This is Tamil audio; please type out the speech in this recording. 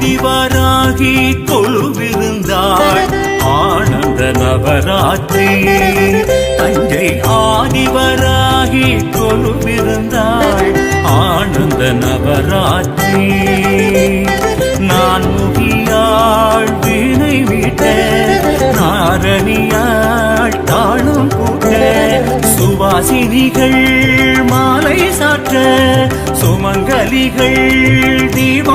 ஆதிவராகி கொழுவிருந்தாள் ஆனந்த நவராத்திரி. தஞ்சை ஆதிவராகி கொழுவிருந்தாள் ஆனந்த நவராத்திரி. நான் முகியாள் வீணை மீட்ட நாரணியாள் தாழும் கூட்ட சுவாசினிகள் மாலை சாற்ற சுமங்கலிகள் தீபம்